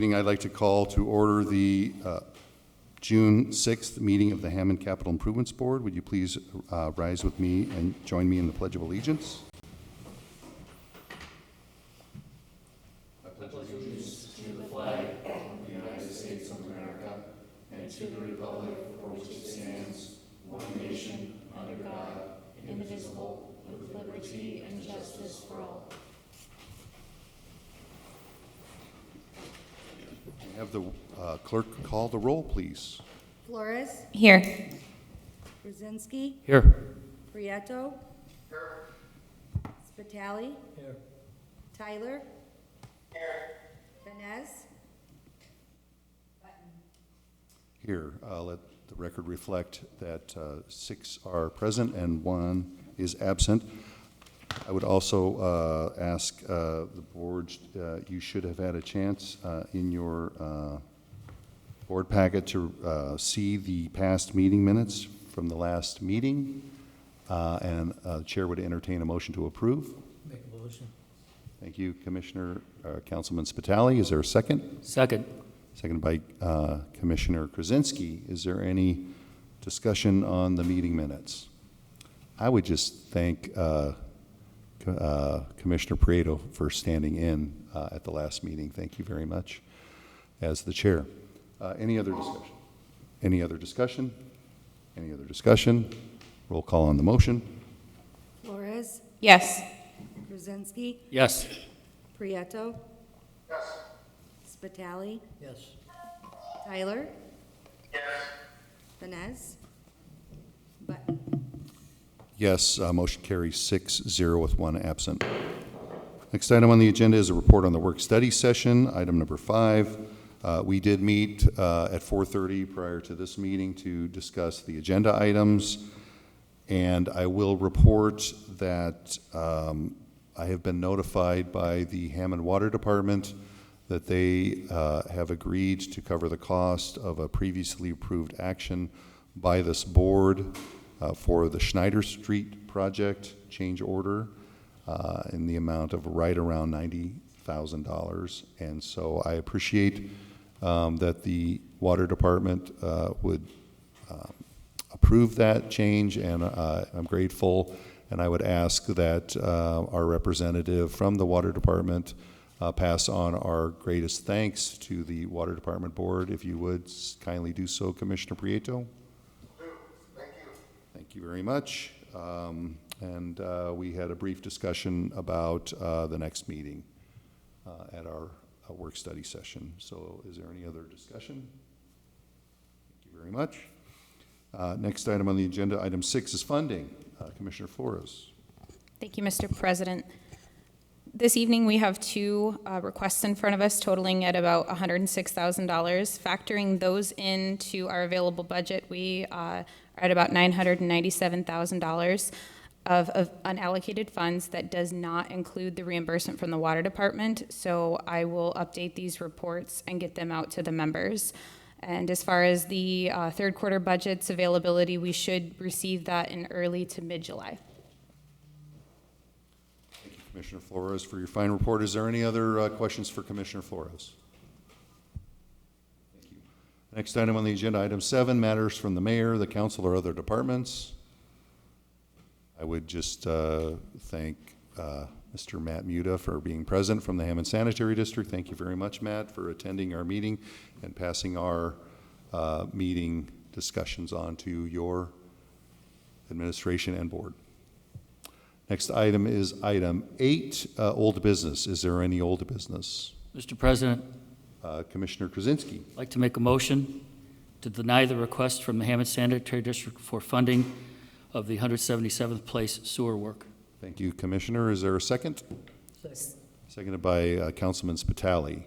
I'd like to call to order the June 6th meeting of the Hammond Capital Improvements Board. Would you please rise with me and join me in the Pledge of Allegiance? I pledge allegiance to the flag of the United States of America and to the republic for which it stands, one nation, under God, indivisible, with liberty and justice for all. Have the clerk call the roll, please. Flores. Here. Brzezinski. Here. Prieto. Here. Spitali. Here. Tyler. Here. Benez. Here, let the record reflect that 6 are present and 1 is absent. I would also ask the board, you should have had a chance in your board packet to see the past meeting minutes from the last meeting, and the chair would entertain a motion to approve. Make a motion. Thank you, Commissioner, Councilman Spitali. Is there a second? Second. Seconded by Commissioner Krasinski. Is there any discussion on the meeting minutes? I would just thank Commissioner Prieto for standing in at the last meeting. Thank you very much as the chair. Any other discussion? Any other discussion? Any other discussion? Roll call on the motion. Flores. Yes. Brzezinski. Yes. Prieto. Yes. Spitali. Yes. Tyler. Yes. Benez. Button. Yes, motion carries 6-0 with 1 absent. Next item on the agenda is a report on the work study session, item number 5. We did meet at 4:30 prior to this meeting to discuss the agenda items, and I will report that I have been notified by the Hammond Water Department that they have agreed to cover the cost of a previously approved action by this board for the Schneider Street project change order in the amount of right around $90,000. And so I appreciate that the water department would approve that change, and I'm grateful. And I would ask that our representative from the water department pass on our greatest thanks to the water department board. If you would kindly do so, Commissioner Prieto. Thank you very much. And we had a brief discussion about the next meeting at our work study session. So is there any other discussion? Thank you very much. Next item on the agenda, item 6 is funding. Commissioner Flores. Thank you, Mr. President. This evening we have 2 requests in front of us totaling at about $106,000. Factoring those into our available budget, we are at about $997,000 of unallocated funds. That does not include the reimbursement from the water department. So I will update these reports and get them out to the members. And as far as the third quarter budget's availability, we should receive that in early to mid-July. Commissioner Flores, for your fine report. Is there any other questions for Commissioner Flores? Thank you. Next item on the agenda, item 7, matters from the mayor, the council, or other departments. I would just thank Mr. Matt Muda for being present from the Hammond Sanitary District. Thank you very much, Matt, for attending our meeting and passing our meeting discussions on to your administration and board. Next item is item 8, old business. Is there any old business? Mr. President, Commissioner Krasinski. I'd like to make a motion to deny the request from the Hammond Sanitary District for funding of the 177th place sewer work. Thank you, Commissioner. Is there a second? Seconded by Councilman Spitali.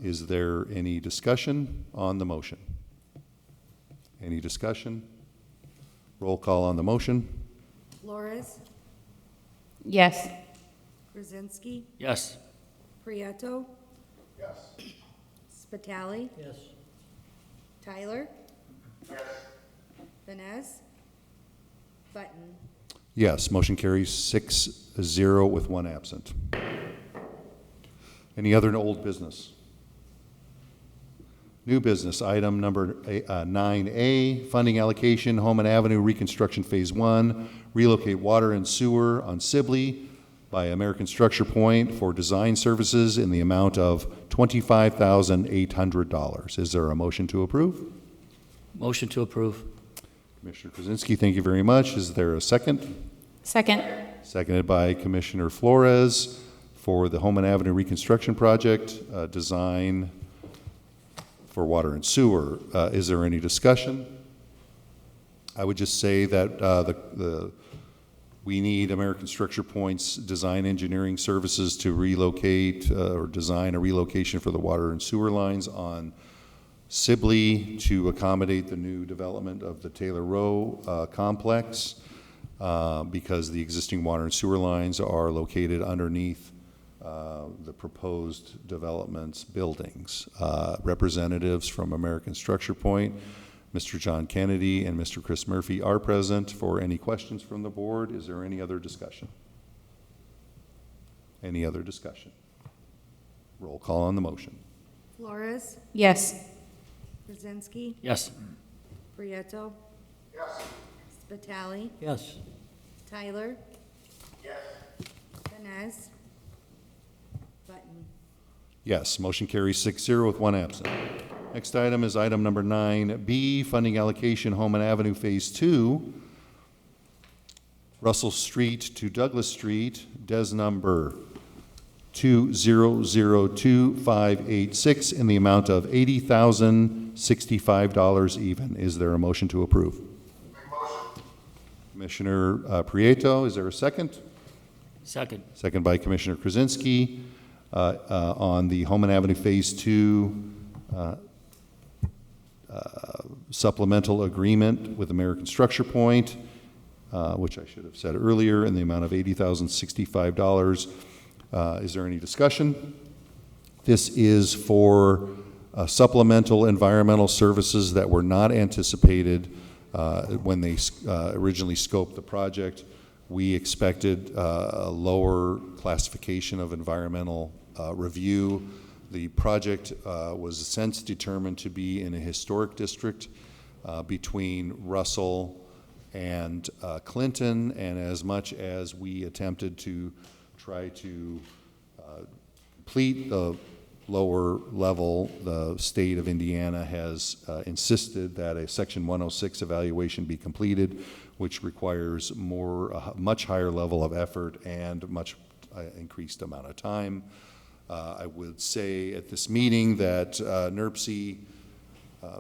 Is there any discussion on the motion? Any discussion? Roll call on the motion. Flores. Yes. Brzezinski. Yes. Prieto. Yes. Spitali. Yes. Tyler. Yes. Benez. Button. Yes, motion carries 6-0 with 1 absent. Any other old business? New business, item number 9A, funding allocation, Homan Avenue reconstruction phase 1, relocate water and sewer on Sibley by American Structure Point for design services in the amount of $25,800. Is there a motion to approve? Motion to approve. Commissioner Krasinski, thank you very much. Is there a second? Second. Seconded by Commissioner Flores for the Homan Avenue reconstruction project, design for water and sewer. Is there any discussion? I would just say that we need American Structure Point's design engineering services to relocate or design a relocation for the water and sewer lines on Sibley to accommodate the new development of the Taylor Row complex because the existing water and sewer lines are located underneath the proposed development's buildings. Representatives from American Structure Point, Mr. John Kennedy and Mr. Chris Murphy are present for any questions from the board. Is there any other discussion? Any other discussion? Roll call on the motion. Flores, Yes. Krasinski, Yes. Prieto. Yes. Spitali, Yes. Tyler. Yes. Vines, Button. Yes, motion carries 6-0 with one absent. Next item is item number 9B, funding allocation, Homan Avenue Phase 2, Russell Street to Douglas Street, DES number 2002586 in the amount of $80,065 even. Is there a motion to approve? Commissioner Prieto, is there a second? Second. Second by Commissioner Krasinski on the Homan Avenue Phase 2 supplemental agreement with American Structure Point, which I should have said earlier, in the amount of $80,065. Is there any discussion? This is for supplemental environmental services that were not anticipated when they originally scoped the project. We expected a lower classification of environmental review. The project was since determined to be in a historic district between Russell and Clinton, and as much as we attempted to try to complete the lower level, the state of Indiana has insisted that a Section 106 evaluation be completed, which requires a much higher level of effort and much increased amount of time. I would say at this meeting that NERPC,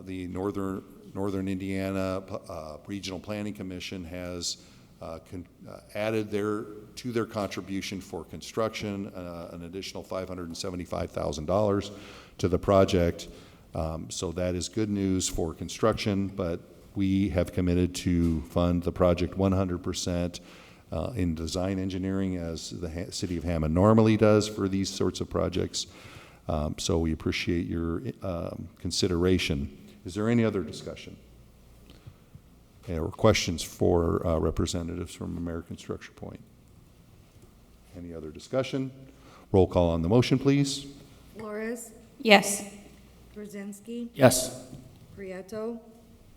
the Northern Indiana Regional Planning Commission, has added to their contribution for construction an additional $575,000 to the project. So that is good news for construction, but we have committed to fund the project 100% in design engineering, as the city of Hammond normally does for these sorts of projects. So we appreciate your consideration. Is there any other discussion or questions for representatives from American Structure Point? Any other discussion? Roll call on the motion, please. Flores, Yes. Krasinski, Yes. Prieto.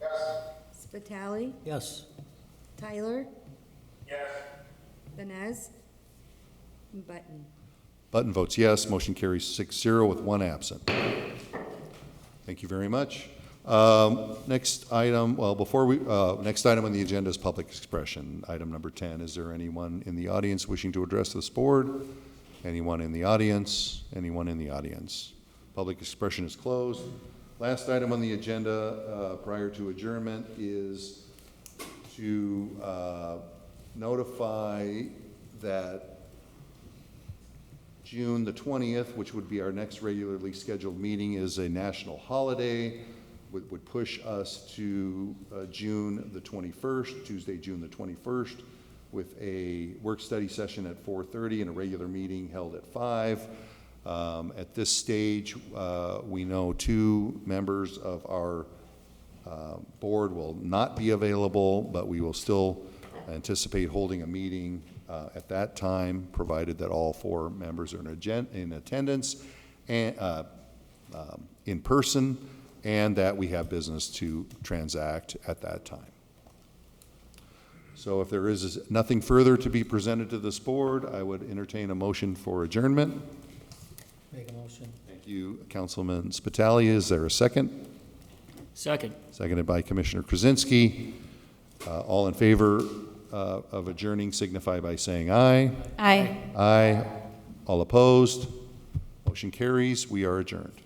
Yes. Spitali, Yes. Tyler. Yes. Vines, Button. Button votes yes. Motion carries 6-0 with one absent. Thank you very much. Next item, next item on the agenda is public expression. Item number 10. Is there anyone in the audience wishing to address this board? Anyone in the audience? Anyone in the audience? Public expression is closed. Last item on the agenda prior to adjournment is to notify that June the 20th, which would be our next regularly scheduled meeting, is a national holiday. Would push us to June the 21st, Tuesday, June the 21st, with a work study session at 4:30 and a regular meeting held at 5. At this stage, we know 2 members of our board will not be available, but we will still anticipate holding a meeting at that time, provided that all 4 members are in attendance and in person. and that we have business to transact at that time. So if there is nothing further to be presented to this board, I would entertain a motion for adjournment. Make a motion. Thank you, Councilman Spitali. Is there a second? Second. Seconded by Commissioner Krasinski. All in favor of adjourning signify by saying aye. Aye. Aye. All opposed? Motion carries. We are adjourned.